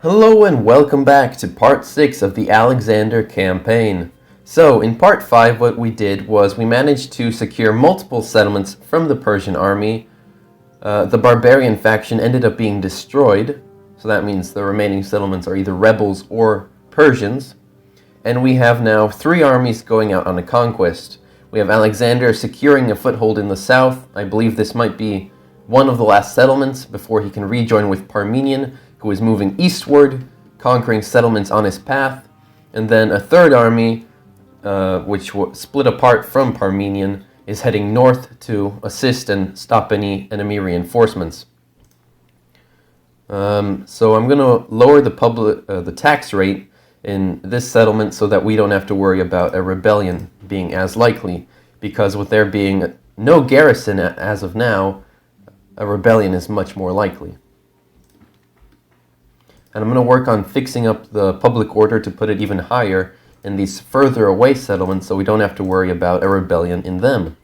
Hello and welcome back to part 6 of the Alexander campaign. So, in part 5 what we did was we managed to secure multiple settlements from the Persian army. The barbarian faction ended up being destroyed, so that means the remaining settlements are either rebels or Persians. And we have now 3 armies going out on a conquest. We have Alexander securing a foothold in the south. I believe this might be one of the last settlements before he can rejoin with Parmenion, who is moving eastward, conquering settlements on his path. And then a third army, which split apart from Parmenion, is heading north to assist and stop any enemy reinforcements. So I'm going to lower the tax rate in this settlement so that we don't have to worry about a rebellion being as likely, because with there being no garrison as of now, a rebellion is much more likely. And I'm going to work on fixing up the public order to put it even higher in these further away settlements so we don't have to worry about a rebellion in them.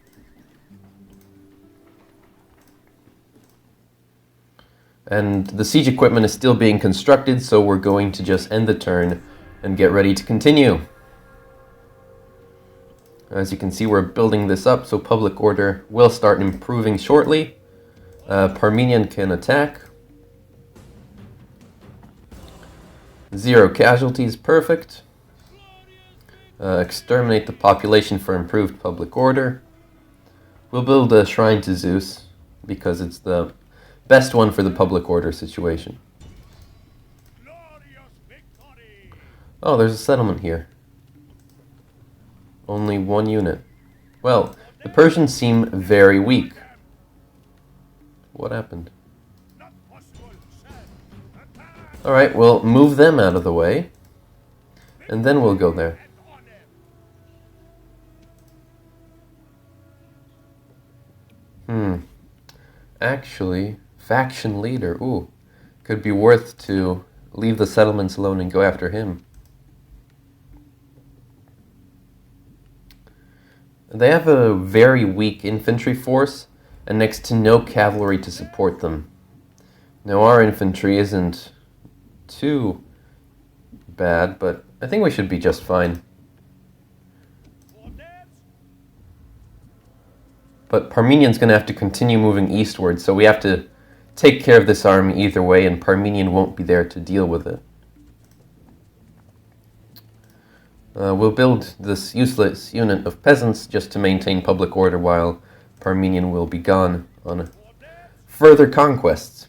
And the siege equipment is still being constructed, so we're going to just end the turn and get ready to continue. As you can see, we're building this up, so public order will start improving shortly. Parmenion can attack. 0 casualties, perfect. Exterminate the population for improved public order. We'll build a shrine to Zeus because it's the best one for the public order situation. Oh, there's a settlement here. Only 1 unit. Well, the Persians seem very weak. What happened? Alright, we'll move them out of the way, and then we'll go there. Actually, faction leader, ooh, could be worth to leave the settlements alone and go after him. They have a very weak infantry force, and next to no cavalry to support them. Now our infantry isn't too bad, but I think we should be just fine. But Parmenion's going to have to continue moving eastward, so we have to take care of this army either way, and Parmenion won't be there to deal with it. We'll build this useless unit of peasants just to maintain public order while Parmenion will be gone on further conquests.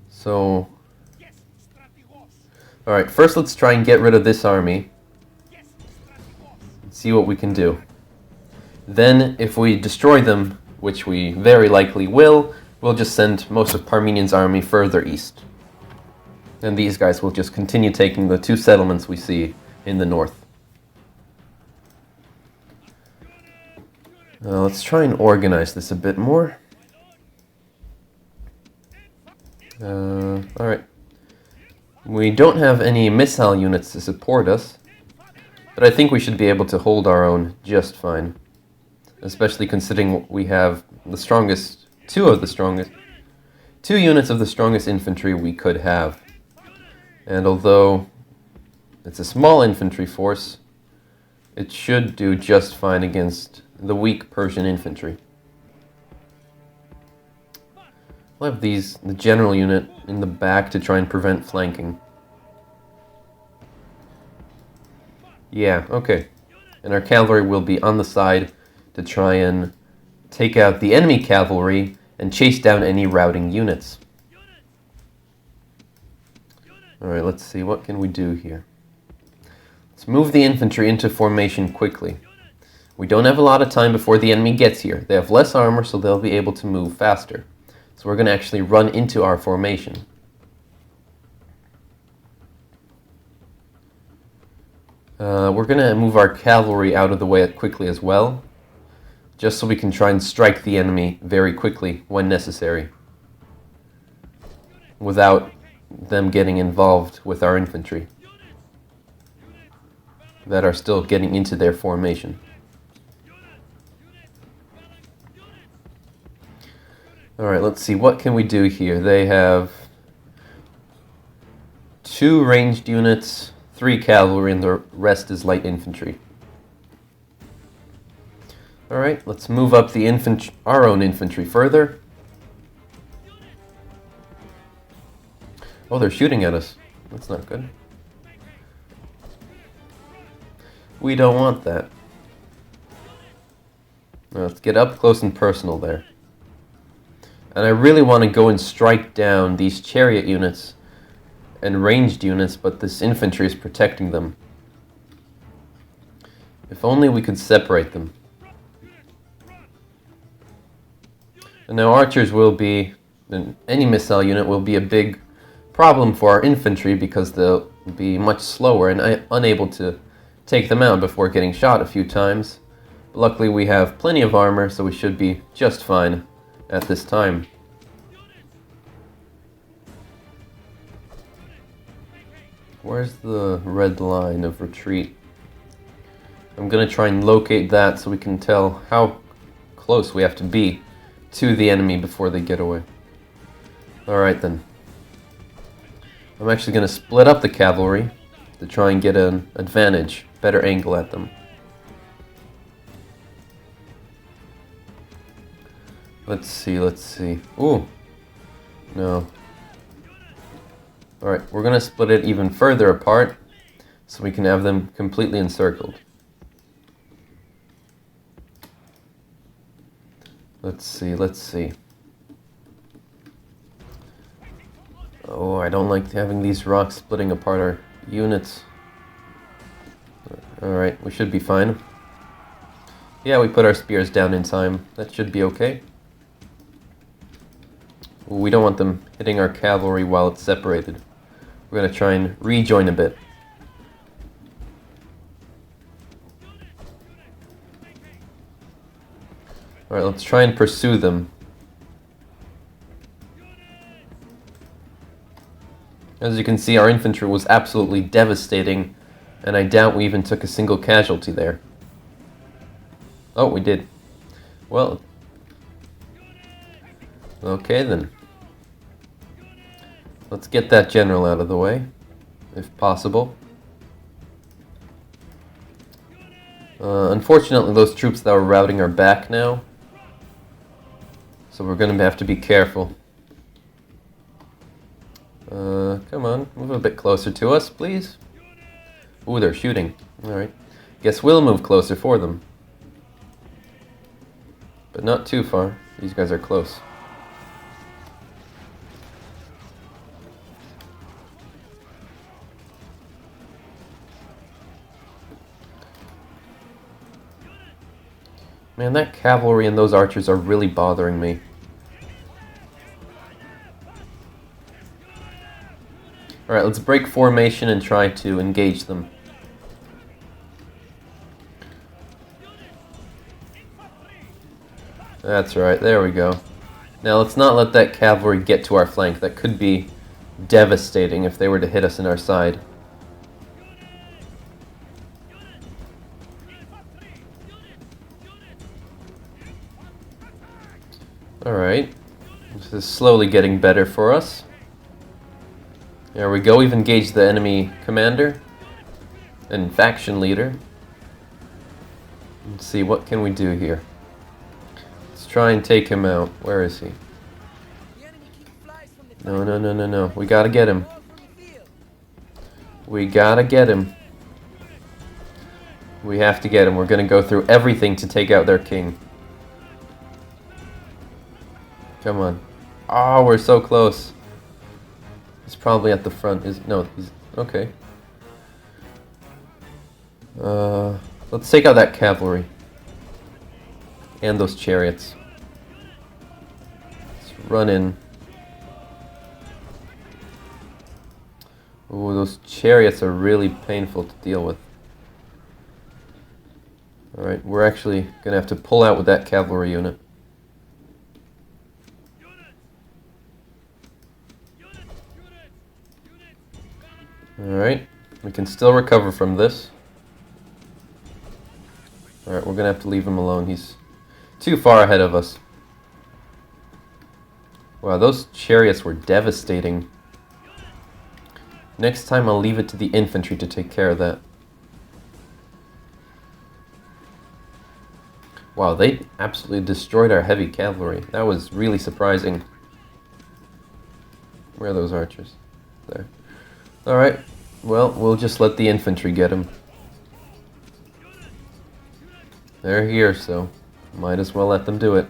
So, alright, first let's try and get rid of this army. See what we can do. Then, if we destroy them, which we very likely will, we'll just send most of Parmenion's army further east. And these guys will just continue taking the 2 settlements we see in the north. Let's try and organize this a bit more. Alright. We don't have any missile units to support us, but I think we should be able to hold our own just fine. Especially considering we have the strongest, 2 units of the strongest infantry we could have. And although it's a small infantry force, it should do just fine against the weak Persian infantry. We'll have the general unit in the back to try and prevent flanking. Yeah, okay. And our cavalry will be on the side to try and take out the enemy cavalry and chase down any routing units. Alright, let's see, what can we do here? Let's move the infantry into formation quickly. We don't have a lot of time before the enemy gets here. They have less armor, so they'll be able to move faster. So we're going to actually run into our formation. We're going to move our cavalry out of the way quickly as well, just so we can try and strike the enemy very quickly when necessary, without them getting involved with our infantry that are still getting into their formation. Alright, let's see. What can we do here? They have 2 ranged units, 3 cavalry, and the rest is light infantry. Alright, let's move up the our own infantry further. Oh, they're shooting at us. That's not good. We don't want that. Now, let's get up close and personal there. And I really want to go and strike down these chariot units and ranged units, but this infantry is protecting them. If only we could separate them. And now archers will be, and any missile unit will be a big problem for our infantry because they'll be much slower and unable to take them out before getting shot a few times. But luckily we have plenty of armor, so we should be just fine at this time. Where's the red line of retreat? I'm going to try and locate that so we can tell how close we have to be to the enemy before they get away. Alright then. I'm actually going to split up the cavalry to try and get an advantage, better angle at them. Let's see. Ooh. No. Alright, we're going to split it even further apart so we can have them completely encircled. Let's see. Oh, I don't like having these rocks splitting apart our units. Alright, we should be fine. Yeah, we put our spears down in time. That should be okay. We don't want them hitting our cavalry while it's separated. We're going to try and rejoin a bit. Alright, let's try and pursue them. As you can see, our infantry was absolutely devastating, and I doubt we even took a single casualty there. Oh, we did. Well, okay then. Let's get that general out of the way, if possible. Unfortunately, those troops that were routing are back now, so we're going to have to be careful. Come on, move a bit closer to us, please. Ooh, they're shooting. Alright. Guess we'll move closer for them. But not too far. These guys are close. Man, that cavalry and those archers are really bothering me. Alright, let's break formation and try to engage them. That's right, there we go. Now let's not let that cavalry get to our flank. That could be devastating if they were to hit us in our side. Alright, this is slowly getting better for us. There we go, we've engaged the enemy commander and faction leader. Let's see, what can we do here? Let's try and take him out. Where is he? No. We gotta get him. We gotta get him. We have to get him. We're gonna go through everything to take out their king. Come on. Oh, we're so close. He's probably at the front. No, he's okay. Let's take out that cavalry and those chariots. Let's run in. Ooh, those chariots are really painful to deal with. Alright, we're actually gonna have to pull out with that cavalry unit. Alright, we can still recover from this. Alright, we're gonna have to leave him alone. He's too far ahead of us. Wow, those chariots were devastating. Next time I'll leave it to the infantry to take care of that. Wow, they absolutely destroyed our heavy cavalry. That was really surprising. Where are those archers? There. Alright, well, we'll just let the infantry get them. They're here, so might as well let them do it.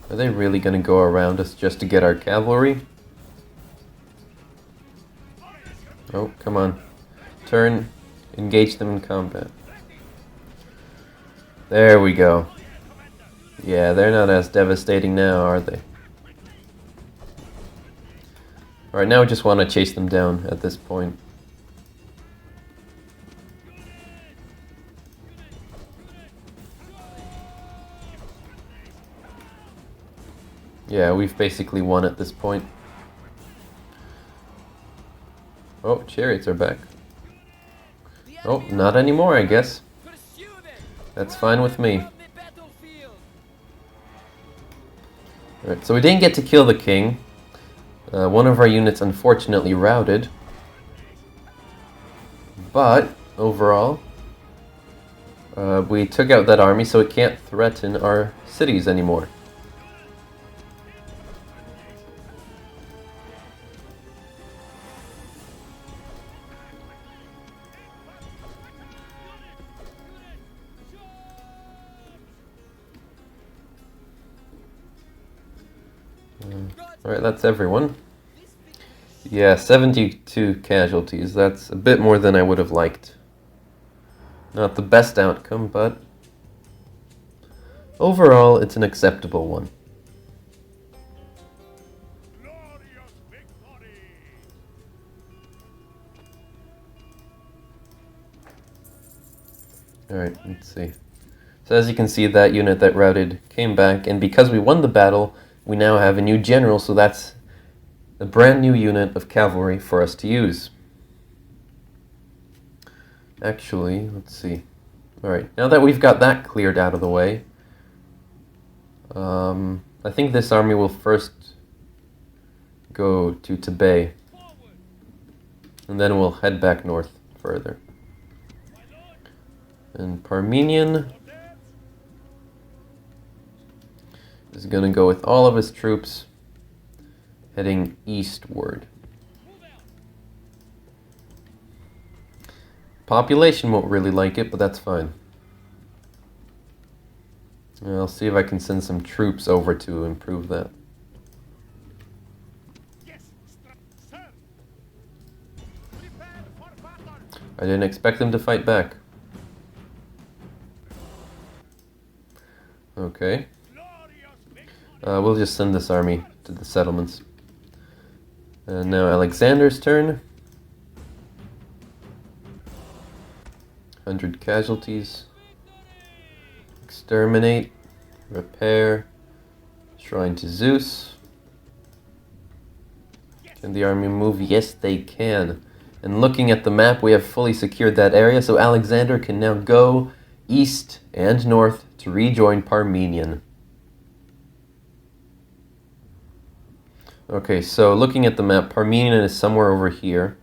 Are they really going to go around us just to get our cavalry? Oh, come on. Turn. Engage them in combat. There we go. Yeah, they're not as devastating now, are they? Alright, now we just want to chase them down at this point. Yeah, we've basically won at this point. Oh, chariots are back. Oh, not anymore, I guess. That's fine with me. Alright, so we didn't get to kill the king. One of our units unfortunately routed. But, overall, we took out that army so it can't threaten our cities anymore. Alright, that's everyone. Yeah, 72 casualties. That's a bit more than I would have liked. Not the best outcome, but overall, it's an acceptable one. Alright, let's see. So as you can see, that unit that routed came back, and because we won the battle, we now have a new general, so that's a brand new unit of cavalry for us to use. Actually, let's see. Alright, now that we've got that cleared out of the way, I think this army will first go to Tibet, and then we'll head back north further. And Parmenion is going to go with all of his troops heading eastward. Population won't really like it, but that's fine. I'll see if I can send some troops over to improve that. I didn't expect them to fight back. Okay. We'll just send this army to the settlements. And now Alexander's turn. 100 casualties. Exterminate. Repair. Shrine to Zeus. Can the army move? Yes, they can. And looking at the map, we have fully secured that area, so Alexander can now go east and north to rejoin Parmenion. Okay, so looking at the map, Parmenion is somewhere over here,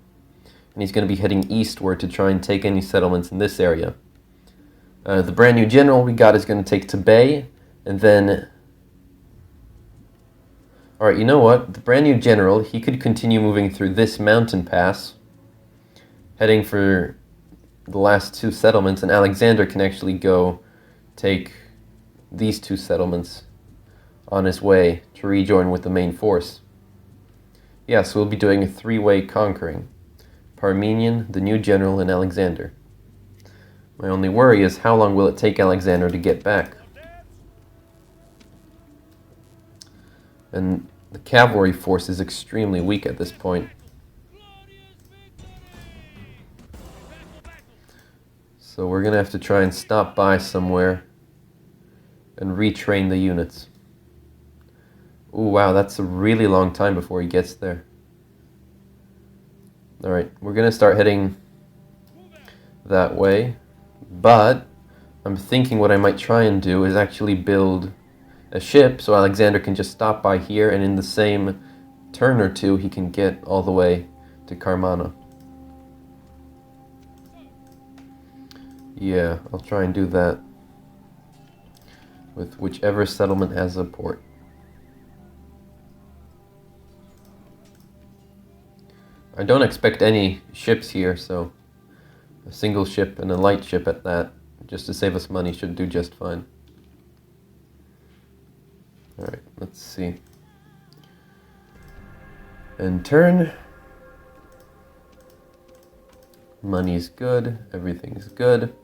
and he's going to be heading eastward to try and take any settlements in this area. The brand new general we got is going to take Tibet, and then... Alright, you know what? The brand new general, he could continue moving through this mountain pass, heading for the last two settlements, and Alexander can actually go take these two settlements on his way to rejoin with the main force. Yeah, so we'll be doing a three-way conquering. Parmenion, the new general, and Alexander. My only worry is how long will it take Alexander to get back? And the cavalry force is extremely weak at this point. So we're going to have to try and stop by somewhere and retrain the units. Ooh, wow, that's a really long time before he gets there. Alright, we're going to start heading that way, but I'm thinking what I might try and do is actually build a ship, so Alexander can just stop by here, and in the same turn or two, he can get all the way to Carmana. Yeah, I'll try and do that with whichever settlement has a port. I don't expect any ships here, so a single ship and a light ship at that, just to save us money, should do just fine. Alright, let's see. And turn. Money's good, everything's good.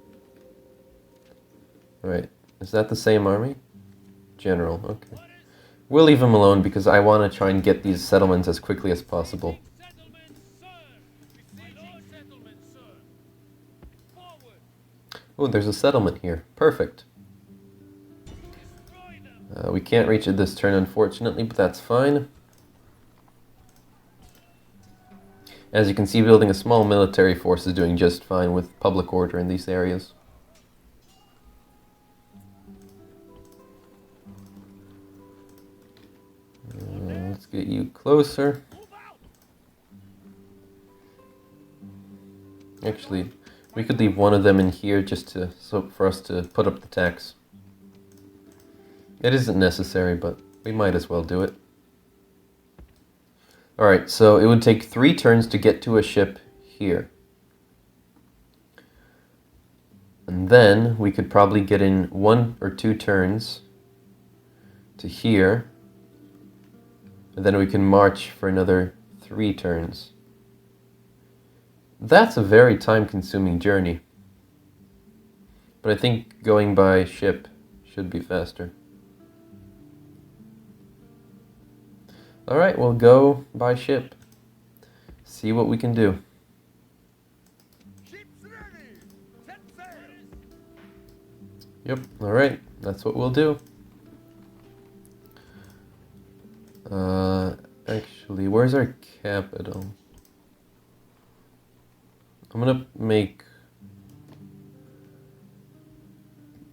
Alright, is that the same army? General, okay. We'll leave him alone because I want to try and get these settlements as quickly as possible. Oh, there's a settlement here. Perfect. We can't reach it this turn, unfortunately, but that's fine. As you can see, building a small military force is doing just fine with public order in these areas. Let's get you closer. Actually, we could leave one of them in here just to for us to put up the tax. It isn't necessary, but we might as well do it. Alright, so it would take 3 turns to get to a ship here. And then we could probably get in 1 or 2 turns to here. And then we can march for another 3 turns. That's a very time-consuming journey. But I think going by ship should be faster. Alright, we'll go by ship. See what we can do. Yep, alright, that's what we'll do. Actually, where's our capital? I'm gonna make...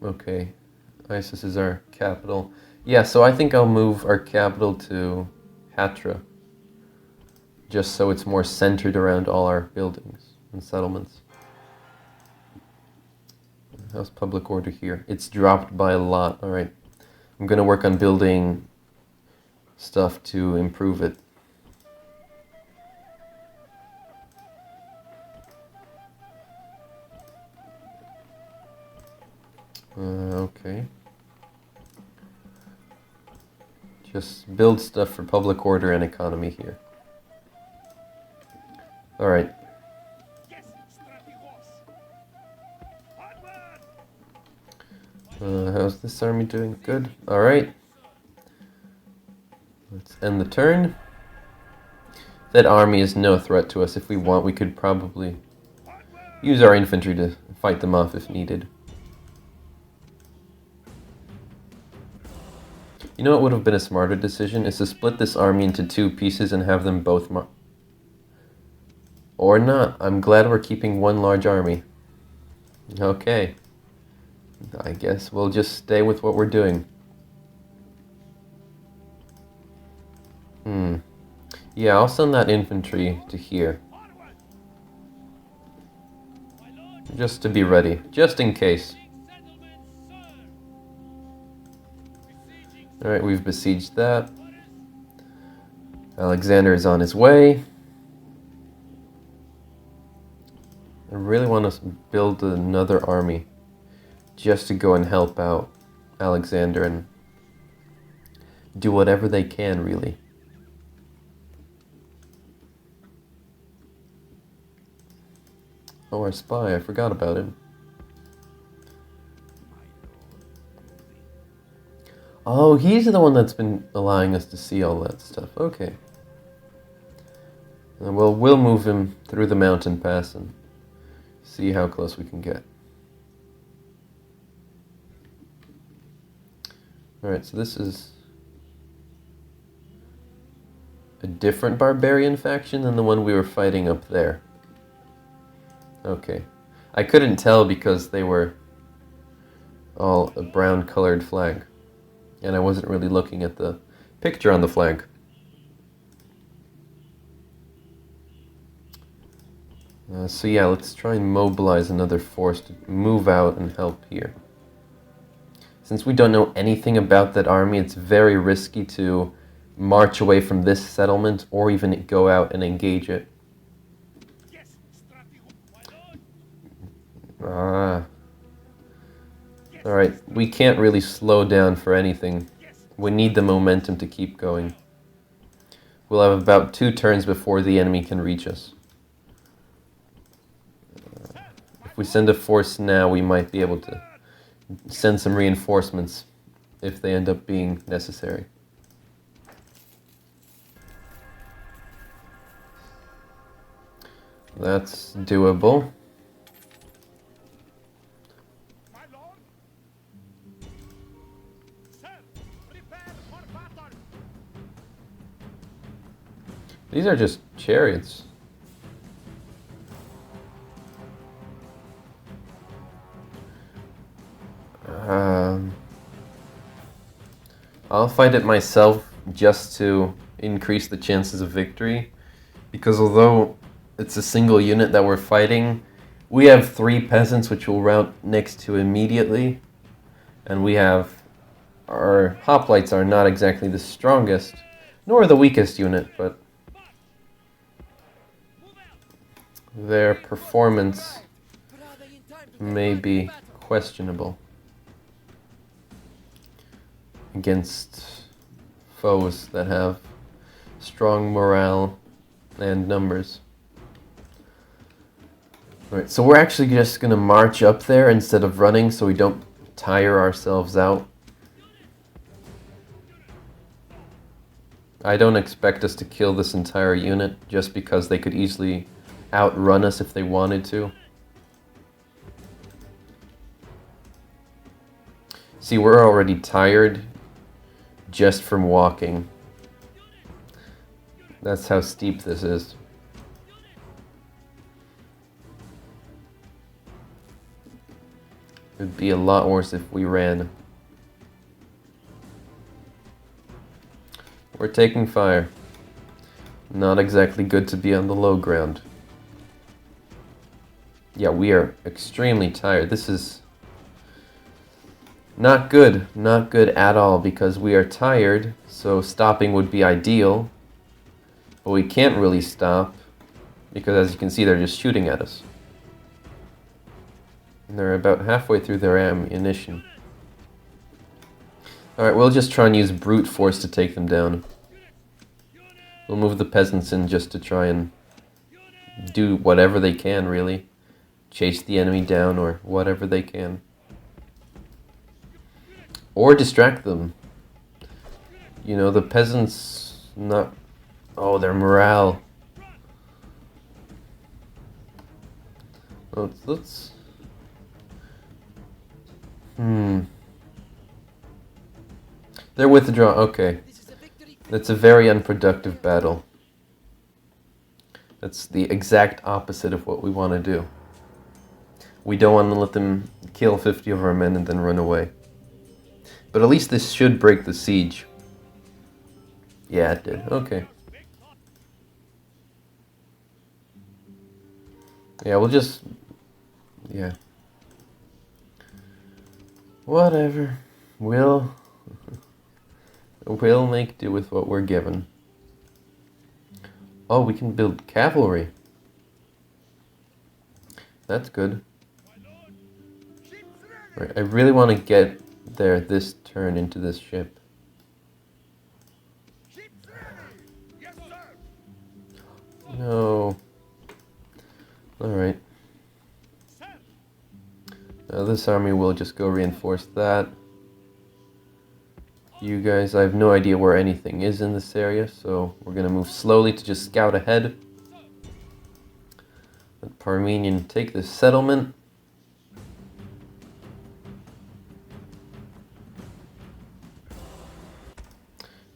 Okay, Isis is our capital. Yeah, so I think I'll move our capital to Hatra, just so it's more centered around all our buildings and settlements. How's public order here? It's dropped by a lot. Alright, I'm gonna work on building stuff to improve it. Okay. Just build stuff for public order and economy here. Alright. How's this army doing? Good. Alright. Let's end the turn. That army is no threat to us. If we want, we could probably use our infantry to fight them off if needed. You know what would have been a smarter decision? Is to split this army into 2 pieces and have them both or not. I'm glad we're keeping 1 large army. Okay. I guess we'll just stay with what we're doing. Yeah, I'll send that infantry to here. Just to be ready. Just in case. Alright, we've besieged that. Alexander is on his way. I really want to build another army just to go and help out Alexander and do whatever they can, really. Oh, our spy, I forgot about him. Oh, he's the one that's been allowing us to see all that stuff. Okay. Well, we'll move him through the mountain pass and see how close we can get. Alright, so this is a different barbarian faction than the one we were fighting up there. Okay. I couldn't tell because they were all a brown colored flag. and I wasn't really looking at the picture on the flag. So yeah, let's try and mobilize another force to move out and help here. Since we don't know anything about that army, it's very risky to march away from this settlement or even go out and engage it. Alright, we can't really slow down for anything. We need the momentum to keep going. We'll have about 2 turns before the enemy can reach us. If we send a force now, we might be able to send some reinforcements if they end up being necessary. That's doable. These are just chariots. I'll fight it myself just to increase the chances of victory, because although it's a single unit that we're fighting, we have 3 peasants which will rout next to immediately, and we have our hoplites are not exactly the strongest nor the weakest unit, but their performance may be questionable against foes that have strong morale and numbers. Alright, so we're actually just going to march up there instead of running so we don't tire ourselves out. I don't expect us to kill this entire unit just because they could easily outrun us if they wanted to. See, we're already tired just from walking. That's how steep this is. It'd be a lot worse if we ran. We're taking fire. Not exactly good to be on the low ground. Yeah, we are extremely tired. This is not good at all, because we are tired, so stopping would be ideal, but we can't really stop because, as you can see, they're just shooting at us. And they're about halfway through their ammunition. Alright, we'll just try and use brute force to take them down. We'll move the peasants in just to try and do whatever they can, really. Chase the enemy down or whatever they can. Or distract them. You know, the peasants not... Oh, their morale. Let's... They're withdrawn. Okay. That's a very unproductive battle. That's the exact opposite of what we want to do. We don't want to let them kill 50 of our men and then run away. But at least this should break the siege. Yeah, it did. Okay. Yeah, we'll just... Yeah. Whatever. We'll make do with what we're given. Oh, we can build cavalry. That's good. Right, I really want to get there this turn into this ship. No. Alright. Now this army will just go reinforce that. You guys, I have no idea where anything is in this area, so we're going to move slowly to just scout ahead. Let Parmenion take this settlement.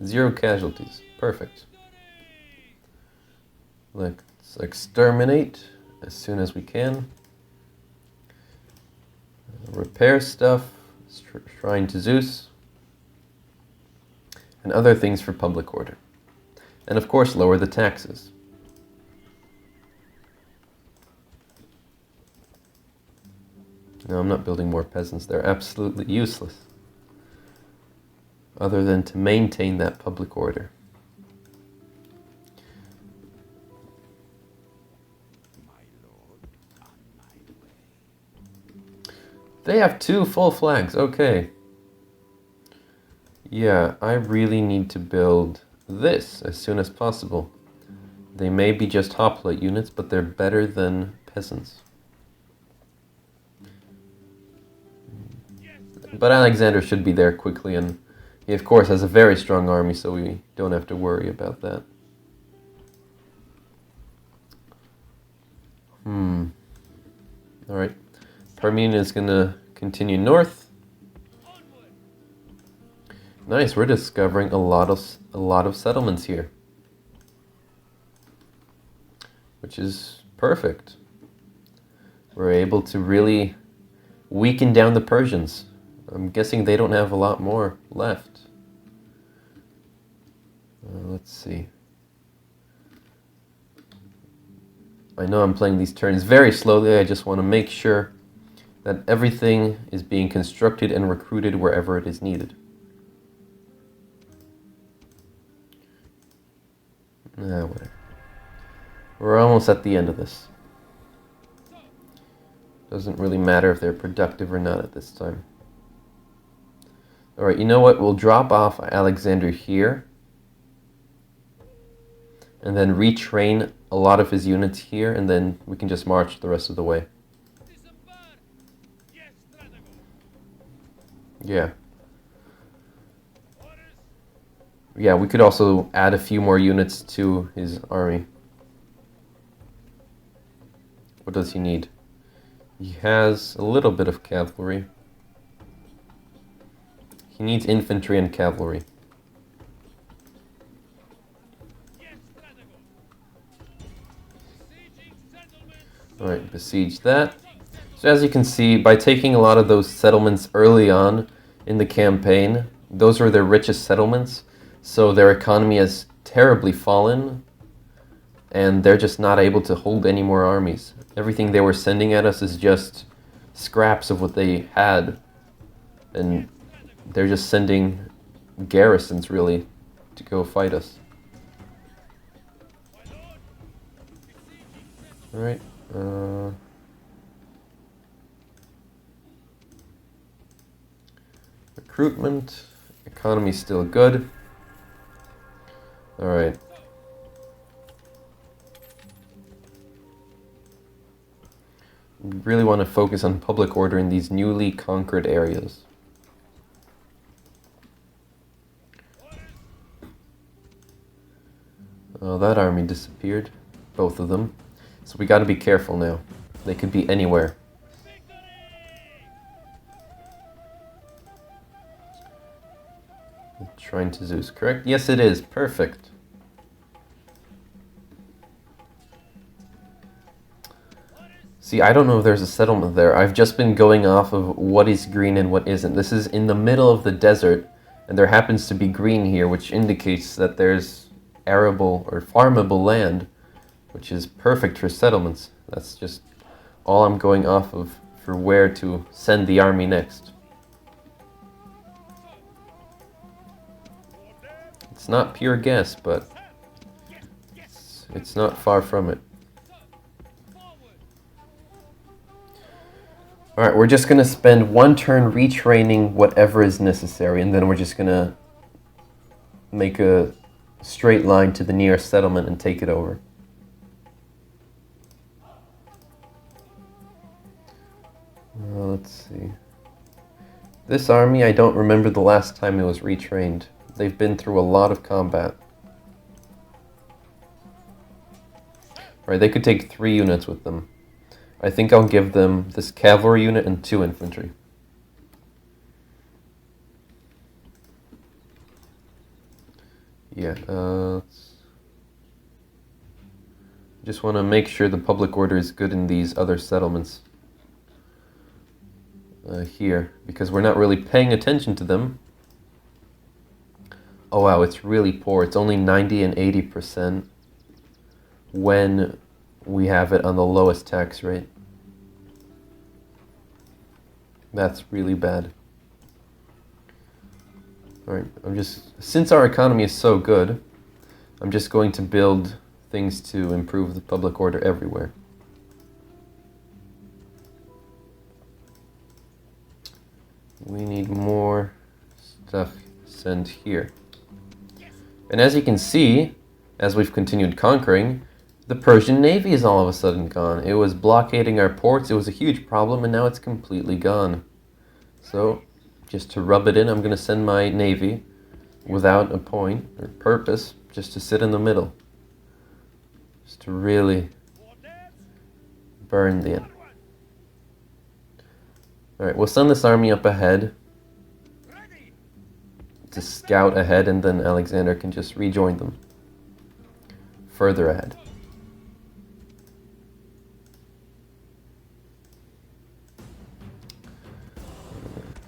Zero casualties. Perfect. Let's exterminate as soon as we can. Repair stuff. Shrine to Zeus. and other things for public order. And of course, lower the taxes. No, I'm not building more peasants. They're absolutely useless, other than to maintain that public order. They have 2 full flags, okay. Yeah, I really need to build this as soon as possible. They may be just hoplite units, but they're better than peasants. But Alexander should be there quickly, and he of course has a very strong army, so we don't have to worry about that. Alright. Parmenion is going to continue north. Nice, we're discovering a lot of settlements here, which is perfect. We're able to really weaken down the Persians. I'm guessing they don't have a lot more left. Let's see. I know I'm playing these turns very slowly. I just want to make sure that everything is being constructed and recruited wherever it is needed. Whatever. We're almost at the end of this. Doesn't really matter if they're productive or not at this time. Alright, you know what? We'll drop off Alexander here, and then retrain a lot of his units here, and then we can just march the rest of the way. Yeah. Yeah, we could also add a few more units to his army. What does he need? He has a little bit of cavalry. He needs infantry and cavalry. Alright, besiege that. So as you can see, by taking a lot of those settlements early on in the campaign, those were their richest settlements, so their economy has terribly fallen, and they're just not able to hold any more armies. Everything they were sending at us is just scraps of what they had, and they're just sending garrisons, really, to go fight us. Alright, recruitment, economy's still good. Alright. We really want to focus on public order in these newly conquered areas. Oh, that army disappeared. Both of them. So we gotta be careful now. They could be anywhere. Shrine to Zeus, correct? Yes, it is. Perfect. See, I don't know if there's a settlement there. I've just been going off of what is green and what isn't. This is in the middle of the desert, and there happens to be green here, which indicates that there's arable or farmable land, which is perfect for settlements. That's just all I'm going off of for where to send the army next. It's not pure guess, but it's not far from it. Alright, we're just going to spend one turn retraining whatever is necessary, and then we're just going to make a straight line to the nearest settlement and take it over. Let's see. This army, I don't remember the last time it was retrained. They've been through a lot of combat. Alright, they could take 3 units with them. I think I'll give them this cavalry unit and 2 infantry. Yeah, just want to make sure the public order is good in these other settlements here, because we're not really paying attention to them. Oh wow, it's really poor. It's only 90 and 80% when we have it on the lowest tax rate. That's really bad. Alright, since our economy is so good, I'm just going to build things to improve the public order everywhere. We need more stuff sent here. And as you can see, as we've continued conquering, the Persian navy is all of a sudden gone. It was blockading our ports, it was a huge problem, and now it's completely gone. So, just to rub it in, I'm going to send my navy without a point or purpose, just to sit in the middle. Just to really burn the end. Alright, we'll send this army up ahead to scout ahead, and then Alexander can just rejoin them further ahead.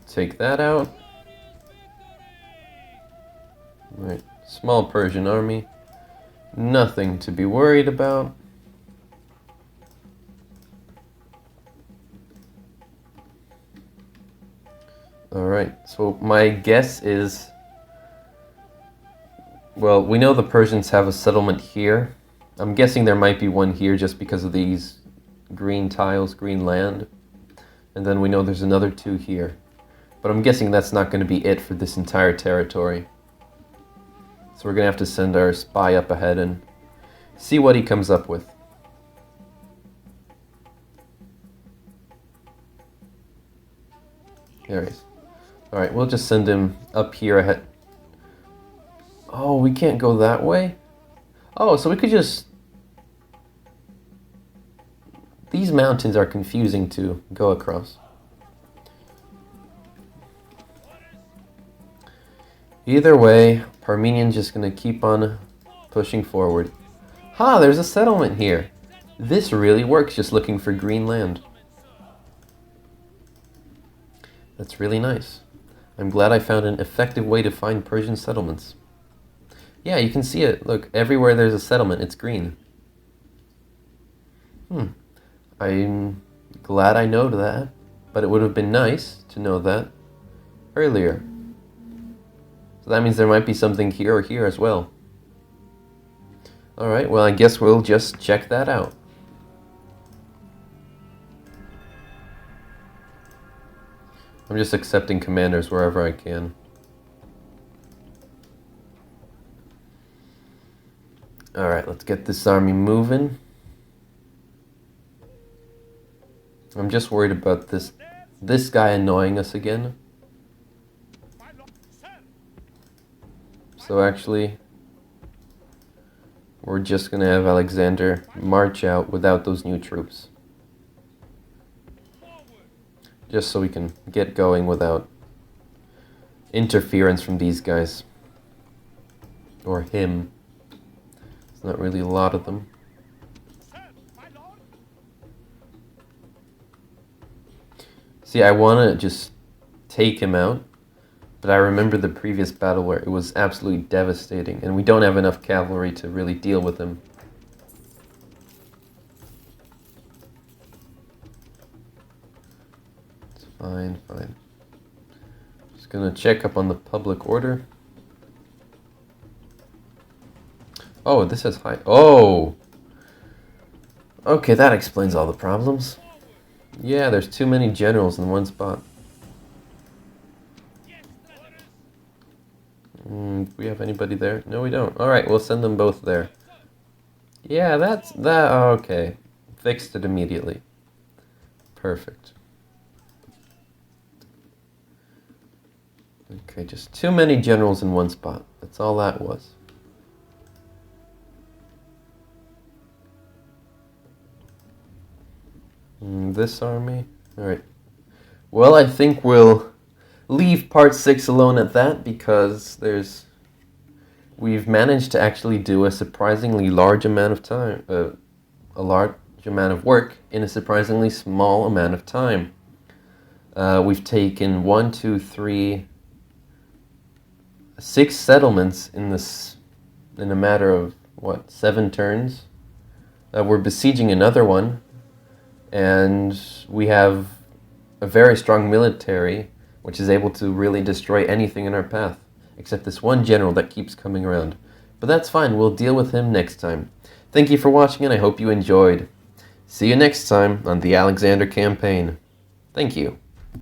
Take that out. Right, small Persian army. Nothing to be worried about. Alright, so my guess is, well, we know the Persians have a settlement here. I'm guessing there might be one here just because of these green tiles, green land. And then we know there's another two here. But I'm guessing that's not going to be it for this entire territory. So we're going to have to send our spy up ahead and see what he comes up with. There he is. Alright, we'll just send him up here ahead. Oh, we can't go that way? Oh, so we could just... These mountains are confusing to go across. Either way, Parmenion's just going to keep on pushing forward. Ha, there's a settlement here. This really works, just looking for green land. That's really nice. I'm glad I found an effective way to find Persian settlements. Yeah, you can see it. Look, everywhere there's a settlement, it's green. I'm glad I know that, but it would have been nice to know that earlier. So that means there might be something here or here as well. Alright, well I guess we'll just check that out. I'm just accepting commanders wherever I can. Alright, let's get this army moving. I'm just worried about this guy annoying us again. So actually, we're just gonna have Alexander march out without those new troops. Just so we can get going without interference from these guys. Or him. It's not really a lot of them. See, I want to just take him out, but I remember the previous battle where it was absolutely devastating, and we don't have enough cavalry to really deal with him. It's fine, fine. Just gonna check up on the public order. Oh, this is high. Oh! Okay, that explains all the problems. Yeah, there's too many generals in one spot. Do we have anybody there? No, we don't. Alright, we'll send them both there. Yeah, that. Okay. Fixed it immediately. Perfect. Okay, just too many generals in one spot. That's all that was. This army? Alright. Well, I think we'll leave part 6 alone at that, because we've managed to actually do a surprisingly large amount of time, a large amount of work in a surprisingly small amount of time. We've taken 1, 2, 3, 6 settlements in a matter of, 7 turns. We're besieging another one, and we have a very strong military, which is able to really destroy anything in our path, except this one general that keeps coming around. But that's fine, we'll deal with him next time. Thank you for watching, and I hope you enjoyed. See you next time on the Alexander campaign. Thank you.